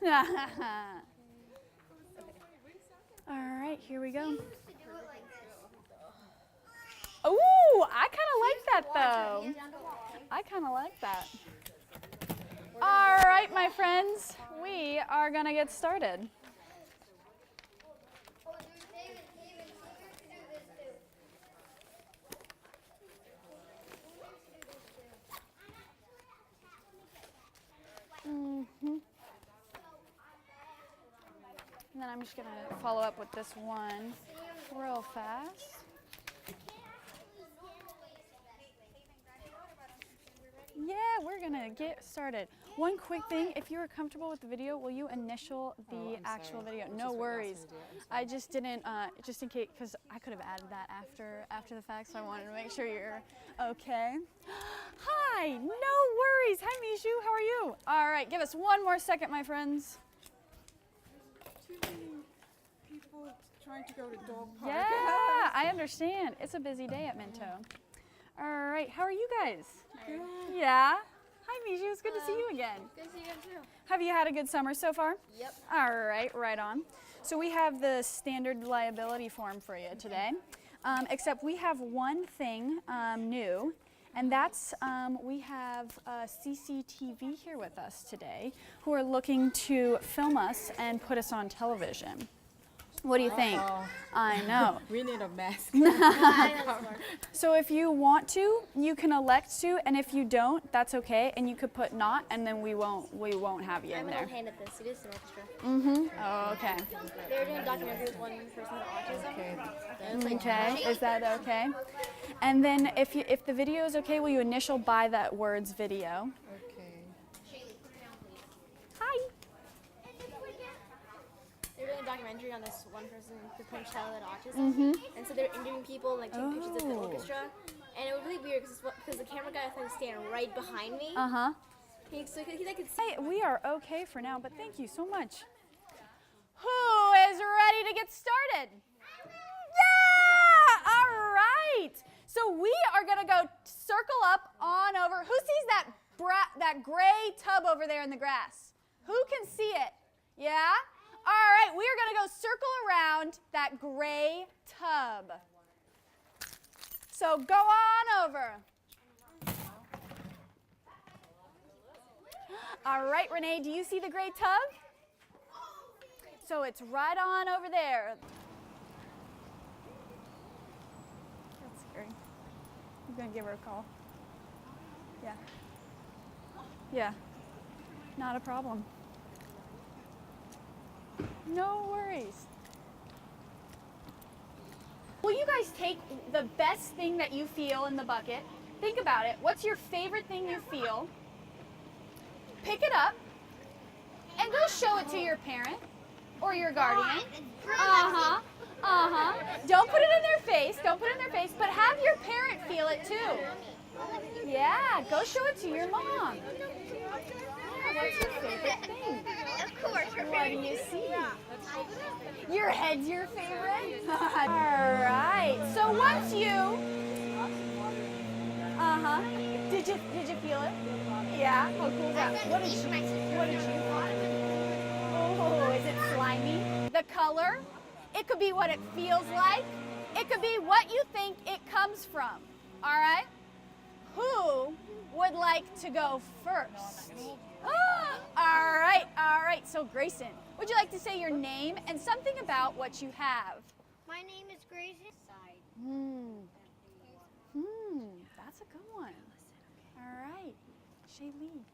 All right, here we go. Ooh, I kind of like that though. I kind of like that. All right, my friends, we are gonna get started. And then I'm just gonna follow up with this one real fast. Yeah, we're gonna get started. One quick thing, if you are comfortable with the video, will you initial the actual video? No worries. I just didn't, just in case, because I could have added that after the fact, so I wanted to make sure you're okay. Hi, no worries. Hi, Mishu, how are you? All right, give us one more second, my friends. Too many people trying to go to dog park. Yeah, I understand. It's a busy day at Minto. All right, how are you guys? Good. Yeah? Hi, Mishu, it's good to see you again. Good to see you guys too. Have you had a good summer so far? Yep. All right, right on. So we have the standard liability form for you today, except we have one thing new, and that's we have CCTV here with us today who are looking to film us and put us on television. What do you think? I know. We need a mask. So if you want to, you can elect to, and if you don't, that's okay, and you could put not, and then we won't have you in I'm there. an old hand at this. It is an orchestra. Oh, okay. They were doing a documentary with one person with autism. Okay. Okay, is that okay? And then if the video is okay, will you initial by that words video? Okay. Hi. They were doing a documentary on this one person with one child with autism. And so they were interviewing people, like taking pictures of the orchestra. And it was really weird because the camera guy was standing right behind me. Uh-huh. He could see. Hey, we are okay for now, but thank you so much. Who is ready to get started? Yeah! All right. So we are going to go circle up on over. Who sees that gray tub over there in the grass? Who can see it? Yeah? All right, we are going to go circle around that gray tub. So go on over. All right, Renee, do you see the gray tub? So it's right on over there. That's scary. I'm going to give her a call. Yeah. Yeah. Not a problem. No worries. Will you guys take the best thing that you feel in the bucket? Think about it. What's your favorite thing you feel? Pick it up and go show it to your parent or your guardian. Uh-huh. Uh-huh. Don't put it in their face. Don't put it in their face, but have your parent feel it too. Yeah, go show it to your mom. What's your favorite thing? Of course, What do you see? Your head's your favorite? All right. So once you, did you feel it? Yeah. How cool is that? What did you find? Oh, is it slimy? The color. It could be what it feels like. It could be what you think it comes from. All right. Who would like to go first? All right. So Grayson, would you like to say your name and something about what you have? My name is Grayson. That's a good one. All right, Shaylee.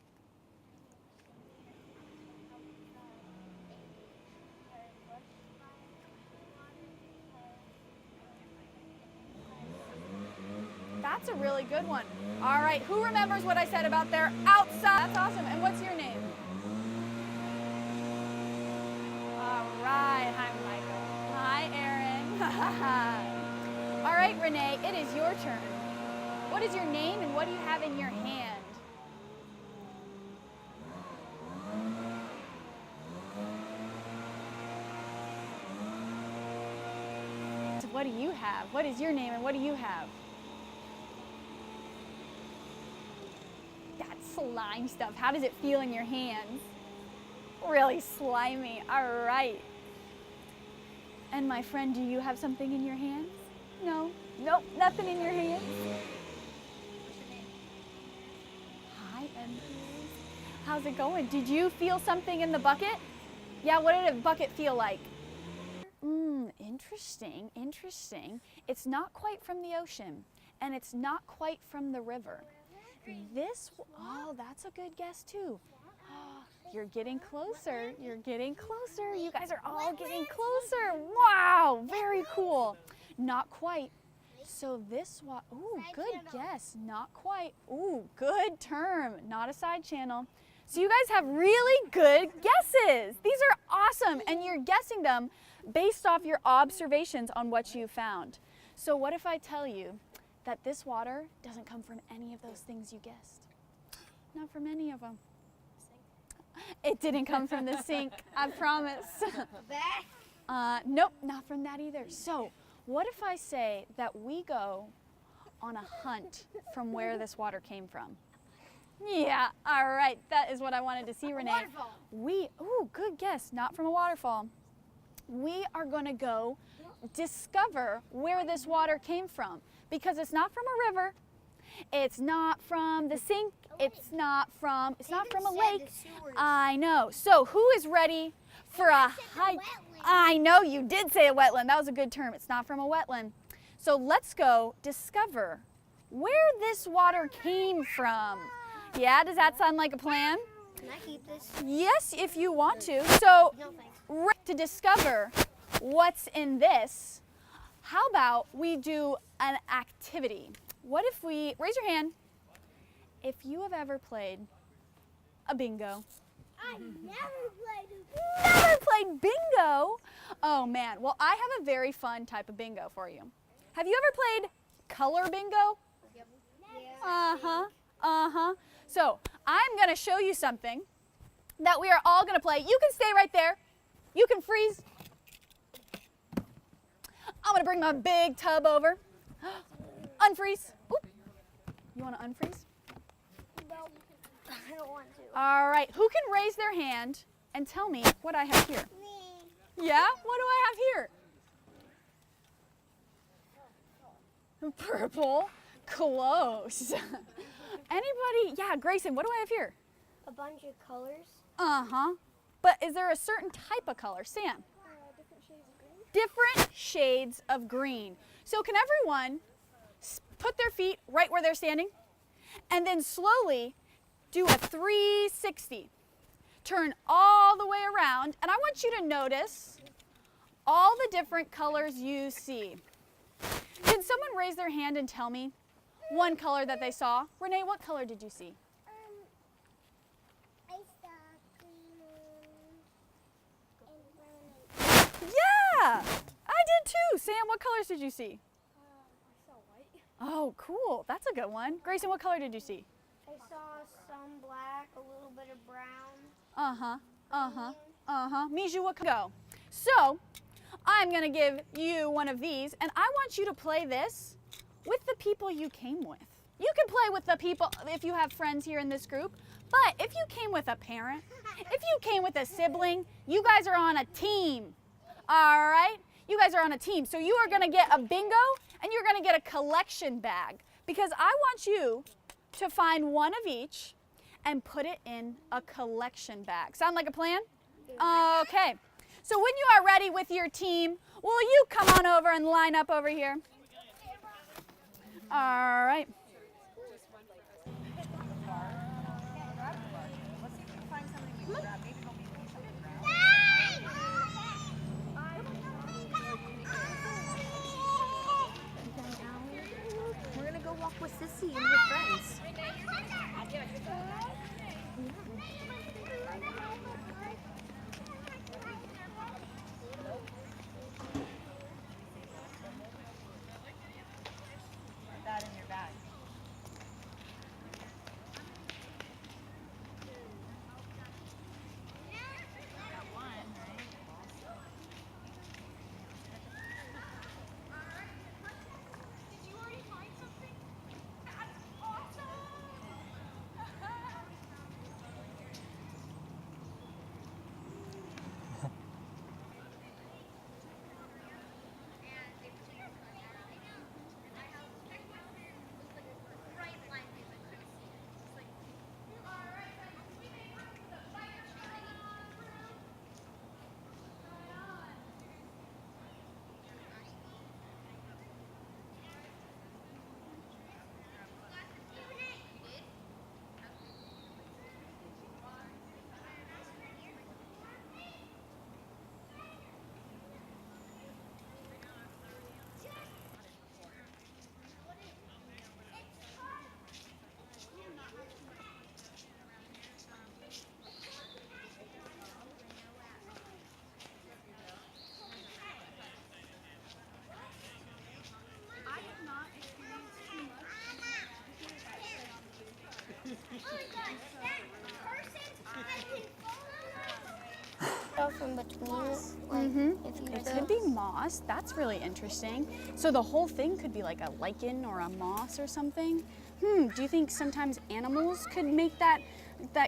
That's a really good one. All right, who remembers what I said about their outside? That's awesome. And what's your name? All right, hi Michael. Hi Aaron. All right, Renee, it is your turn. What is your name and what do you have in your hand? What do you have? What is your name and what do you have? That slime stuff. How does it feel in your hands? Really slimy. All right. And my friend, do you have something in your hands? No. Nope, nothing in your hands. Hi, Empress. How's it going? Did you feel something in the bucket? Yeah, what did the bucket feel like? Interesting, interesting. It's not quite from the ocean, and it's not quite from the river. Oh, that's a good guess too. You're getting closer, you're getting closer. You guys are all getting closer. Wow, very cool. Not quite. So this one, ooh, good guess. Not quite. Ooh, good term. Not a side channel. So you guys have really good guesses. These are awesome, and you're guessing them based off your observations on what you found. So what if I tell you that this water doesn't come from any of those things you guessed? Not from any of them. It didn't come from the sink, I promise. Nope, not from that either. So what if I say that we go on a hunt from where this water came from? Yeah, all right, that is what I wanted to see, Renee. Ooh, good guess, not from a waterfall. We are gonna go discover where this water came from, because it's not from a river, it's not from the sink, it's not from a lake. I know. So who is ready for a hike? I know, you did say a wetland. That was a good term. It's not from a wetland. So let's go discover where this water came from. Yeah, does that sound like a plan? Can I keep this? Yes, if you want to. So No, thanks. to discover what's in this, how about we do an activity? What if we, raise your hand, if you have ever played a bingo. I never played Never played bingo? Oh man, well I have a very fun type of bingo for you. Have you ever played color bingo? Uh-huh. So I'm gonna show you something that we are all gonna play. You can stay right there. You can freeze. I'm gonna bring my big tub over. Unfreeze. Oop. You wanna unfreeze? No, I don't want to. All right, who can raise their hand and tell me what I have here? Me. Yeah, what do I have here? Purple, close. Anybody? Yeah, Grayson, what do I have here? A bunch of colors. Uh-huh. But is there a certain type of color? Sam? Different shades of green. Different shades of green. So can everyone put their feet right where they're standing and then slowly do a 360. Turn all the way around, and I want you to notice all the different colors you see. Can someone raise their hand and tell me one color that they saw? Renee, what color did you see? I saw green and brown. Yeah, I did too. Sam, what colors did you see? I saw white. Oh, cool. That's a good one. Grayson, what color did you see? I saw some black, a little bit of brown. Miju, what go? So, I'm going to give you one of these, and I want you to play this with the people you came with. You can play with the people if you have friends here in this group, but if you came with a parent, if you came with a sibling, you guys are on a team. All right? You guys are on a team. So you are going to get a bingo, and you're going to get a collection bag, because I want you to find one of each and put it in a collection bag. Sound like a plan? Okay. So when you are ready with your team, will you come on over and line up over here? All right. We're gonna go walk with Sissy and her friends. That in your bag. in between. Like, if you It could. could be moss. That's really interesting. So the whole thing could be like a lichen or a moss or something. Do you think sometimes animals could make that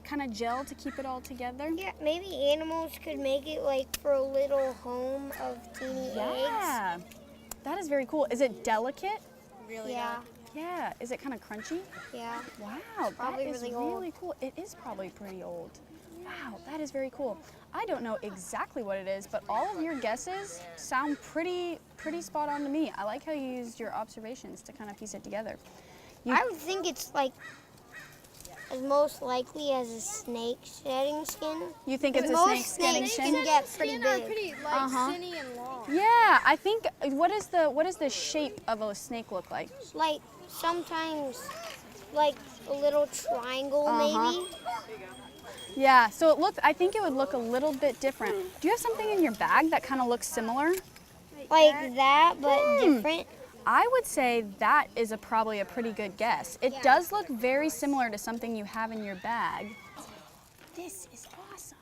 kind of gel to keep it all together? Yeah, maybe animals could make it like for a little home of teeny eggs. Yeah. That is very cool. Is it delicate? Really Yeah, Yeah. Is it kind of crunchy? yeah. Wow, that probably is really old. really cool. It is probably pretty old. Wow, that is very cool. I don't know exactly what it is, but all of your guesses sound pretty spot on to me. I like how you used your observations to kind of piece it together. I would think it's like as most likely as a snake shedding skin. You think it's a Most snake getting snakes shin? can get pretty Skin are big. pretty like Uh-huh. skinny and long. Yeah, I think what does the shape of a snake look like? Like sometimes like a little triangle Uh-huh. maybe. Yeah, so I think it would look a little bit different. Do you have something in your bag that kind of looks similar? Like that, but different. I would say that is probably a pretty good guess. It does look very similar to something you have in your bag. This is awesome.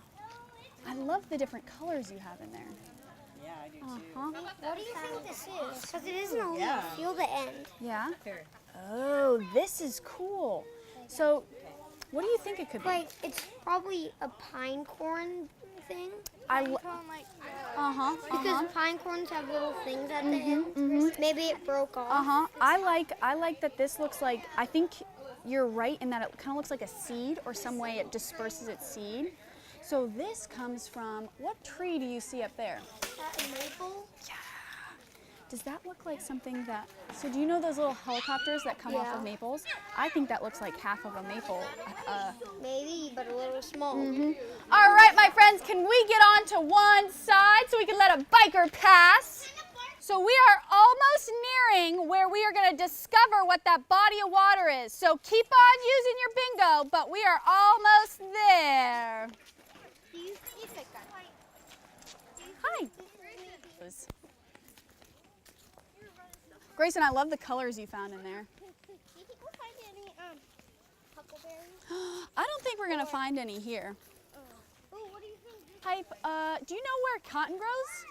I love the different colors you have in there. Yeah, I do Uh-huh. What do you think this is? Because it isn't a leaf. Feel the end. Yeah? Oh, this is cool. So, what do you think it could be? Like it's probably a pine corn thing. Uh-huh. Because pine corns have little things at the end. Maybe it broke off. Uh-huh. I like that this looks like, I think you're right in that it kind of looks like a seed, or some way it disperses its seed. So this comes from, what tree do you see up there? A maple. Does that look like something that, so do you know those little helicopters that come off of Yeah. maples? I think that looks like half of a maple. Maybe, but a little small. All right, my friends, can we get on to one side so we can let a biker pass? So we are almost nearing where we are going to discover what that body of water is. So keep on using your bingo, but we are almost there. Hi. Grayson, I love the colors you found in there. I don't think we're going to find any here. What do you think? Type, do you know where cotton grows?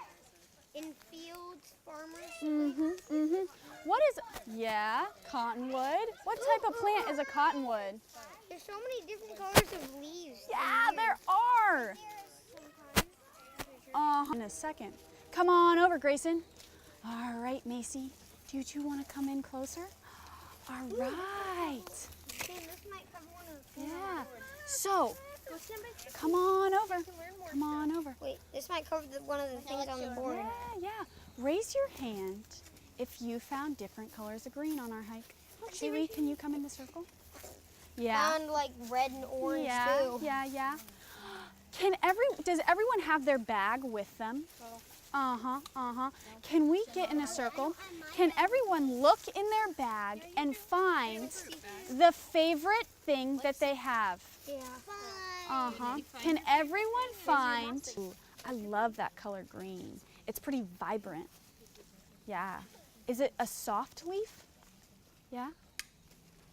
In fields, farmers. What is, yeah, cottonwood. What type of plant is a cottonwood? There's so many different colors of leaves. Yeah, there are. In a second. Come on over, Grayson. All right, Macy. Do you two want to come in closer? All right. This might cover one of the Yeah. So, come on over. Come on over. Wait, this might cover one of the things on the board. Yeah. Raise your hand if you found different colors of green on our hike. Shaylee, can you come in the circle? Yeah. Found like red and orange too. Yeah. Does everyone have their bag with them? Can we get in a circle? Can everyone look in their bag and find the favorite thing that they have? Yeah. Can everyone find? Ooh, I love that color green. It's pretty vibrant. Yeah. Is it a soft leaf? Yeah.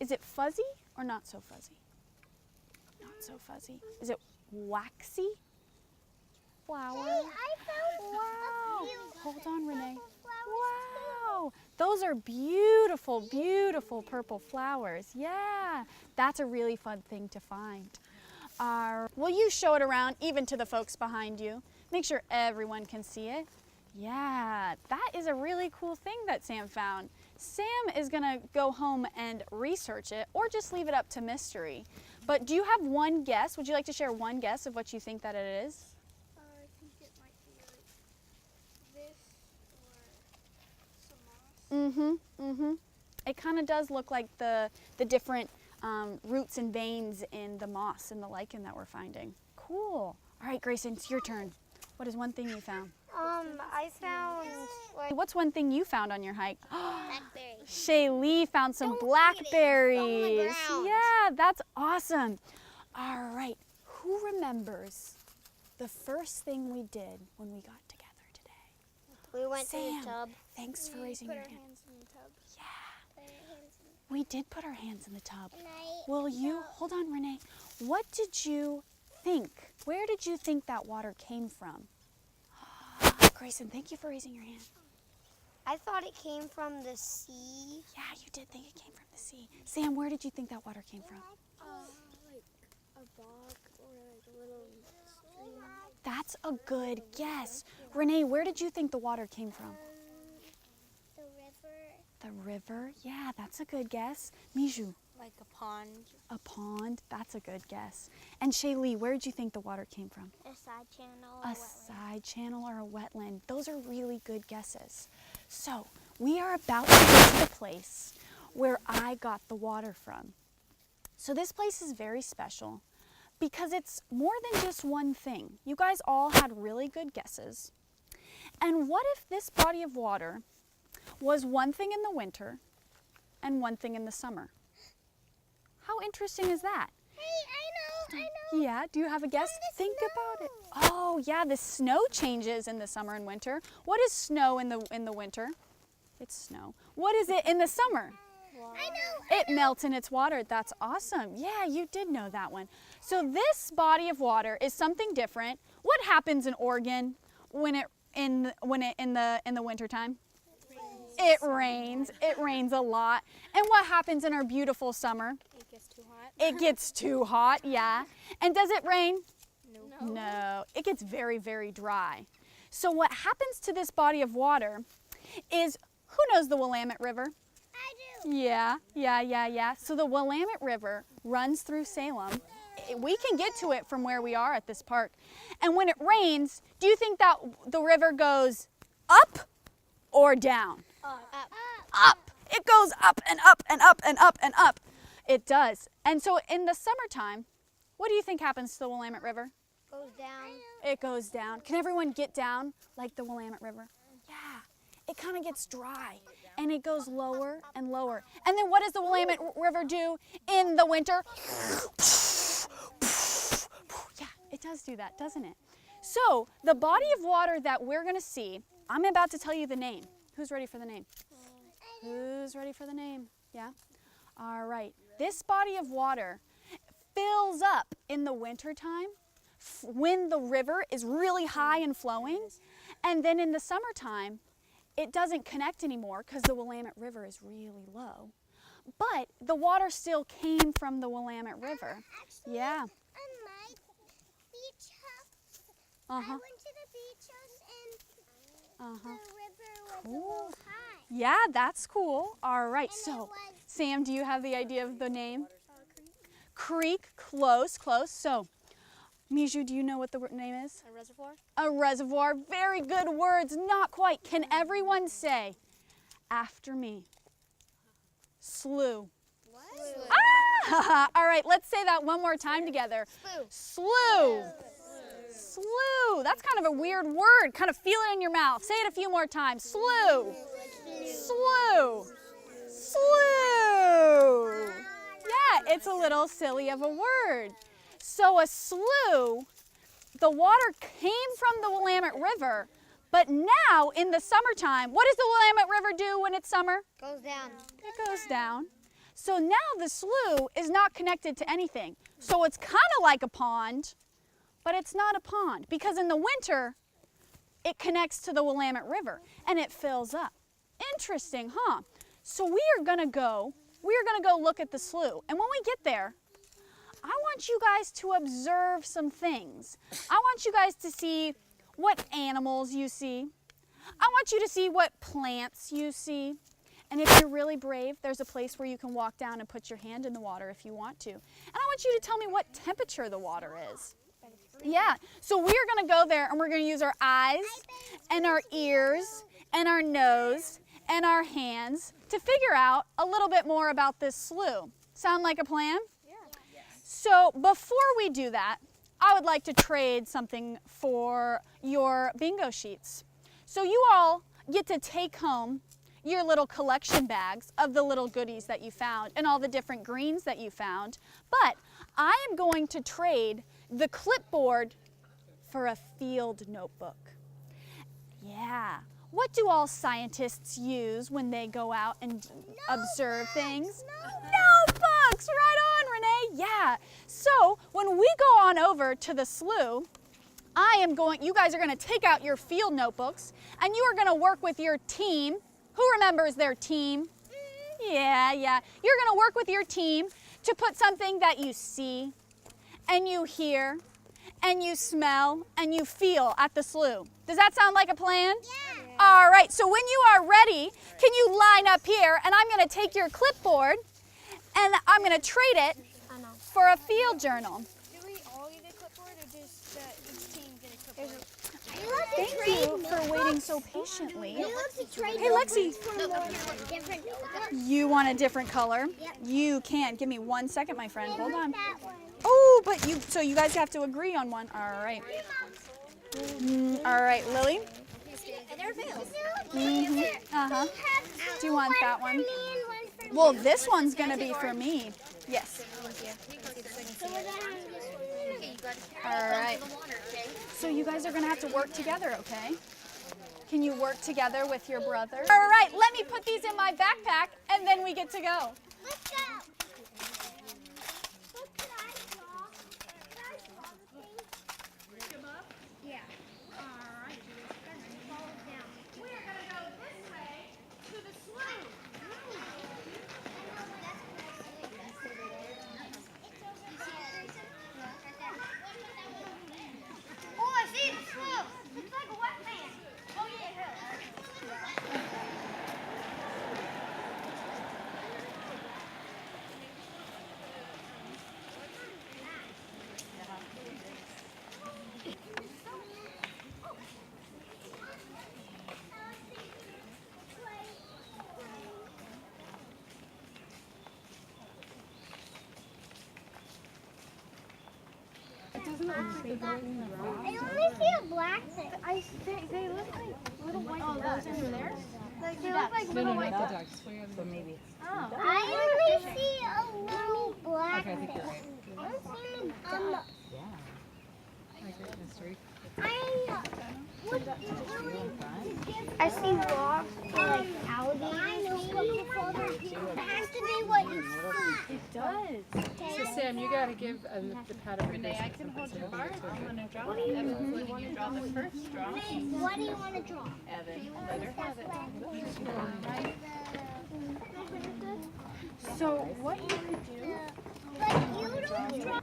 Is it fuzzy or not so fuzzy? Not so fuzzy. Is it waxy? Flower. Wow. Hold on, Renee. Wow. Those are beautiful, beautiful purple flowers. Yeah. That's a really fun thing to find. Will you show it around even to the folks behind you? Make sure everyone can see it. Yeah, that is a really cool thing that Sam found. Sam is gonna go home and research it, or just leave it up to mystery. But do you have one guess? Would you like to share one guess of what you think that it is? I think it might be like this or some moss. It kind of does look like the different roots and veins in the moss and the lichen that we're finding. Cool. All right, Grayson, it's your turn. What is one thing you found? I found like What's one thing you found on your hike? blackberries. Shaylee found some Don't eat it. blackberries. It's on the ground. Yeah, that's awesome. All right, who remembers the first thing we did when we got together today? We went to Sam, the tub. thanks for raising your hand. Hands in the tub. We did put our hands in the tub. Will you, hold on, Renee. What did you think? Where did you think that water came from? Grayson, thank you for raising your hand. I thought it came from the sea. Yeah, you did think it came from the sea. Sam, where did you think that water came from? Like a bog or like a little stream. That's a good guess. Renee, where did you think the water came from? The river. The river? Yeah, that's a good guess. Mijou, Like a pond. a pond? That's a good guess. And Shaylee, where did you think the water came from? A side channel. A side channel or a wetland. Those are really good guesses. So we are about to get to the place where I got the water from. So this place is very special because it's more than just one thing. You guys all had really good guesses. And what if this body of water was one thing in the winter and one thing in the summer? How interesting is that? Hey, I know. Yeah, do you have a guess? Think about it. Oh, yeah, the snow changes in the summer and winter. What is snow in the winter? It's snow. What is it in the summer? I know. It melts in its water. That's awesome. Yeah, you did know that one. So this body of water is something different. What happens in Oregon when in the wintertime? It rains. It rains a lot. And what happens in our beautiful summer? It gets too hot. It gets too hot, yeah. And does it rain? No. No. It gets very, very dry. So what happens to this body of water is, who knows the Willamette River? I do. Yeah. So the Willamette River runs through Salem. We can get to it from where we are at this park. And when it rains, do you think that the river goes up or down? Up. It goes up and up and up and up and up. It does. And so in the summertime, what do you think happens to the Willamette River? Goes down. It goes down. Can everyone get down like the Willamette River? Yeah. It kind of gets dry and it goes lower and lower. And then what does the Willamette River do in the winter? Yeah, it does do that, doesn't it? So the body of water that we're going to see, I'm about to tell you the name. Who's ready for the name? Who's ready for the name? Yeah? All right. This body of water fills up in the wintertime when the river is really high and flowing. And then in the summertime, it doesn't connect anymore because the Willamette River is really low. But the water still came from the Willamette River. Actually, Yeah. on my beach house, Uh-huh. I went to the beach house and Uh-huh. the river was a Cool. little high. Yeah, that's cool. All right. And it So, was Sam, do you have the idea of the name? Creek. Close. So, Mijou, do you know what the name is? A reservoir? A reservoir. Very good words. Not quite. Can everyone say after me? Slough. What? Ah! All right, let's say that one more time together. Slough. Slough. That's kind of a weird word. Kind of feel it in your mouth. Say it a few more times. Slough. Slough. Slough. Yeah, it's a little silly of a word. So a slough, the water came from the Willamette River, but now in the summertime, what does the Willamette River do when it's summer? Goes down. It goes down. So now the slough is not connected to anything. So it's kind of like a pond, but it's not a pond because in the winter, it connects to the Willamette River and it fills up. Interesting, huh? So we are gonna go look at the slough. And when we get there, I want you guys to observe some things. I want you guys to see what animals you see. I want you to see what plants you see. And if you're really brave, there's a place where you can walk down and put your hand in the water if you want to. And I want you to tell me what temperature the water is. Yeah, so we are gonna go there and we're gonna use our eyes and our ears and our nose and our hands to figure out a little bit more about this slough. Sound like a plan? Yeah. So before we do that, I would like to trade something for your bingo sheets. So you all get to take home your little collection bags of the little goodies that you found and all the different greens that you found. But I am going to trade the clipboard for a field notebook. Yeah. What do all scientists use when they go out and observe things? Notebooks! Right on, Renee. Yeah. So when we go on over to the slough, you guys are going to take out your field notebooks and you are going to work with your team. Who remembers their team? Yeah. You're going to work with your team to put something that you see and you hear and you smell and you feel at the slough. Does that sound like a plan? Yeah. All right, so when you are ready, can you line up here, and I'm going to take your clipboard and I'm going to trade it for a field journal. Do we all get a clipboard or just each team get a clipboard? Thank you for waiting so patiently. Hey, Lexi. You want a different color? Yep. You can. Give me 1 second, my friend. Hold on. Oh, but so you guys have to agree on one. All right. All right, Lily. They're fails. Uh-huh. Do you want that one? Well, this one's going to be for me. Yes. All right. So you guys are going to have to work together, okay? Can you work together with your brother? All right, let me put these in my backpack, and then we get to go. Let's go. Yeah. All right. We are going to go this way to the slough. Oh, I see the slough. Looks like a wetland. Oh, yeah. I only see a black thing. They look like little white dogs. Those over there? Like, they look like No, little not white the dogs. ducks. So maybe. Oh. I only see a little black Okay, I think thing. you're right. I see rocks like alligators. It has to be what you see. It does. So Sam, you gotta give the pattern. Renee, I can hold your bar. I'm gonna draw it. Evan, when you draw the first draw. What do you want to draw? Evan, let her have it. So what you could do... But you don't draw.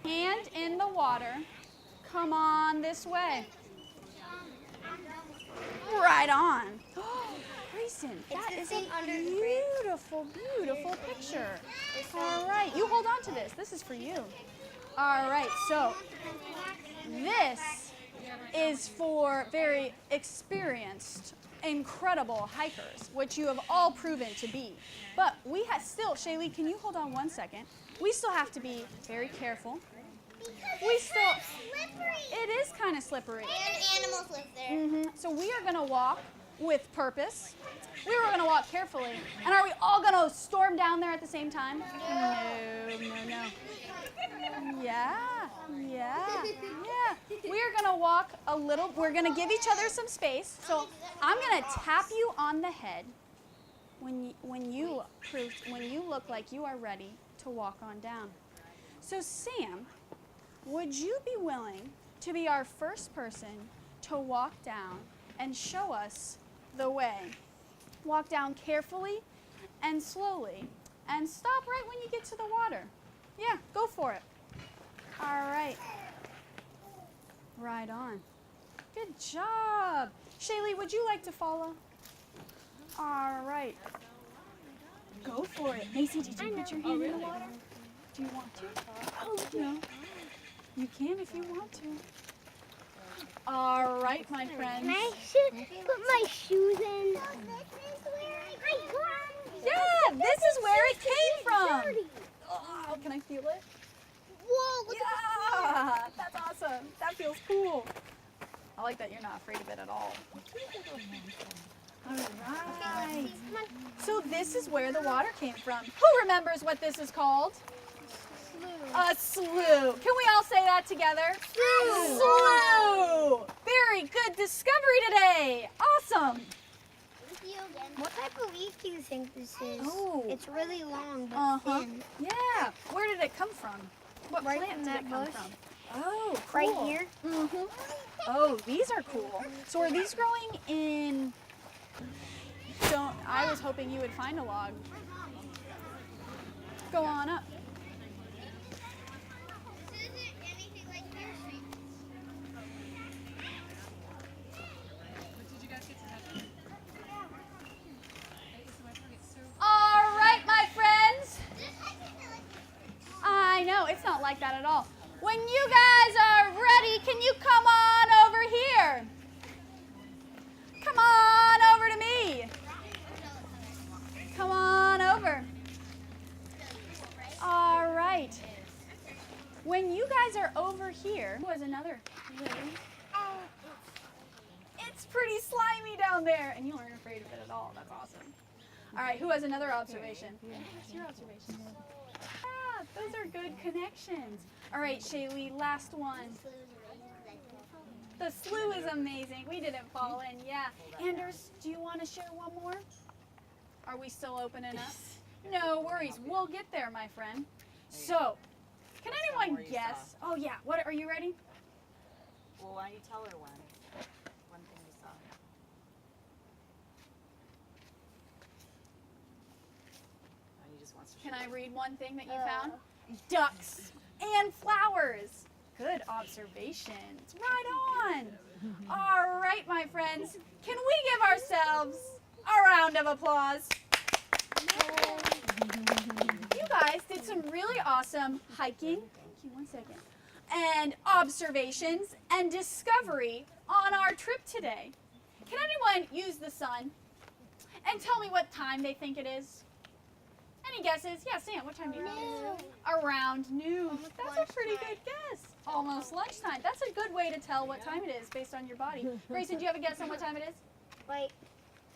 Hand in the water. Come on this way. Right on. Grayson, that is a beautiful, beautiful picture. All right, you hold on to this. This is for you. All right, so this is for very experienced, incredible hikers, which you have all proven to be. But we have still, Shaylee, can you hold on 1 second? We still have to be very careful We still, Slippery. it is kind of slippery. And animals live there. So we are gonna walk with purpose. We were gonna walk carefully. And are we all gonna storm down there at the same time? No. Yeah. We're gonna walk a little, we're gonna give each other some space. So I'm gonna tap you on the head when you look like you are ready to walk on down. So Sam, would you be willing to be our first person to walk down and show us the way? Walk down carefully and slowly and stop right when you get to the water. Yeah, go for it. All right. Right on. Good job. Shaylee, would you like to follow? All right. Go for it. Macy, did you put your hand in the water? Do you want to? Oh, no. You can if you want to. All right, my friends. Can I put my shoes in? So this is where I got. Yeah, this is where it came from. Oh, can I feel it? Whoa, look Yeah, that's awesome. That feels cool. I like that you're not afraid of it at all. All right. So this is where the water came from. Who remembers what this is called? A slough. Can we all say that together? Slough. Very good discovery today. Awesome. What type of leaf do you think this is? Oh. It's really long but thin. Yeah. Where did it come from? What Right plant from did that it come bush. from? Oh, cool. Right here? Mm-hmm. Oh, these are cool. So are these growing in... I was hoping you would find a log. Go on up. All right, my friends. I know, it's not like that at all. When you guys are ready, can you come on over here? Come on over to me. Come on over. All right. When you guys are over here, was another lily. It's pretty slimy down there, and you weren't afraid of it at all. That's awesome. All right, who has another observation? What's your observation? Yeah, those are good connections. All right, Shaylee, last one. The slough is amazing. We didn't fall in, yeah. Anders, do you want to share one more? Are we still open enough? No worries. We'll get there, my friend. So, can anyone guess? Oh, yeah. What? Are you ready? Well, why don't you tell her one thing you saw? Oh, he just wants to Can I read one thing that you found? Ducks and flowers. Good observations. Right on. All right, my friends. Can we give ourselves a round of applause? You guys did some really awesome hiking. Thank you, 1 second. And observations and discovery on our trip today. Can anyone use the sun and tell me what time they think it is? Any guesses? Yeah, Sam, what time do you think? Around noon. That's a pretty good guess. Almost lunchtime. That's a good way to tell what time it is based on your body. Grayson, do you have a guess on what time it is? Like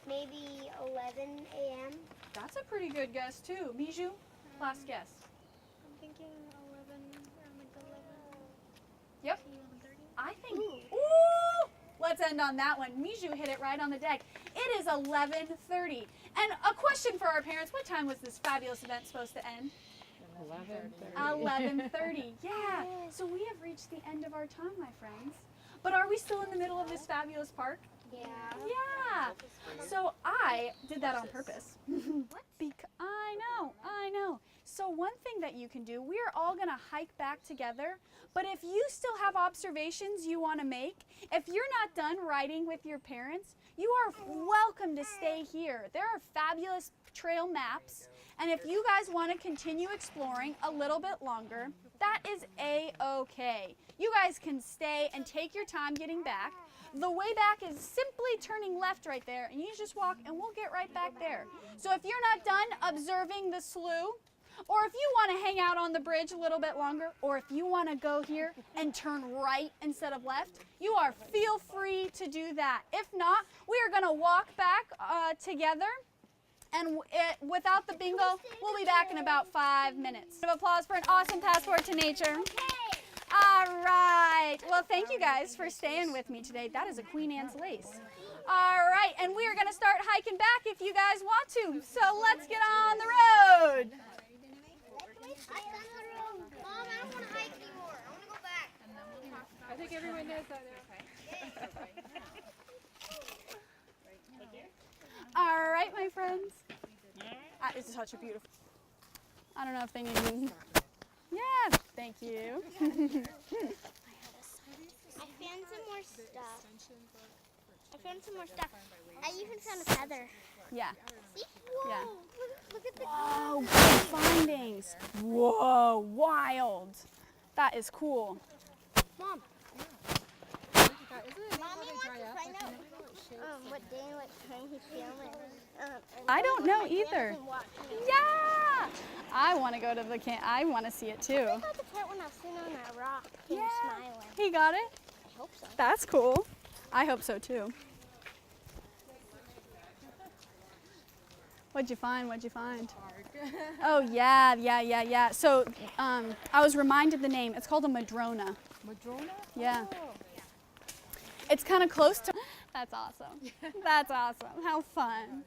maybe 11 a.m. That's a pretty good guess too. Mijou, last guess. I'm thinking 11, around like 11. Yep. 11:30. I think. Ooh! Let's end on that one. Mijou hit it right on the deck. It is 11:30. And a question for our parents: what time was this fabulous event supposed to end? 11:30. Yeah. So we have reached the end of our time, my friends. But are we still in the middle of this fabulous park? Yeah. Yeah. So I did that on purpose. I know. So one thing that you can do, we're all going to hike back together, but if you still have observations you want to make, if you're not done riding with your parents, you are welcome to stay here. There are fabulous trail maps, and if you guys want to continue exploring a little bit longer, that is A-okay. You guys can stay and take your time getting back. The way back is simply turning left right there, and you just walk and we'll get right back there. So if you're not done observing the slough, or if you want to hang out on the bridge a little bit longer, or if you want to go here and turn right instead of left, you are feel free to do that. If not, we are going to walk back together, and without the bingo, we'll be back in about 5 minutes. Round of applause for an awesome passport to nature. All right. Well, thank you guys for staying with me today. That is a Queen Anne's lace. All right, and we are going to start hiking back if you guys want to. So let's get on the road. Mom, I don't want to hike anymore. I want to go back. I think everyone knows that. All right, my friends. It's such a beautiful. I don't know if they need me. Yeah, thank you. I found some more stuff. I even found a feather. Yeah. See? Whoa. Yeah. Look at the Oh, good findings. Whoa, wild. That is cool. Mom. Isn't it Mommy wants to find out what day and what time he's filming. I don't know either. Yeah. I want to go to the camp. I want to see it too. I got the part when I was sitting on that rock and Yeah. smiling. He got it? I hope so. That's cool. I hope so too. What'd you find? Oh, yeah. So I was reminded the name. It's called a madrona. Madrona? Yeah. Oh. It's kind of close to. That's awesome. That's awesome. How fun.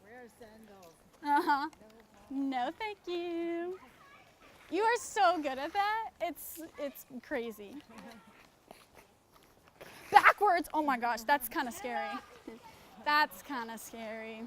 Rare sandals. Uh-huh. No, thank you. You are so good at that. It's crazy. Backwards. Oh my gosh, that's kind of scary. That's kind of scary.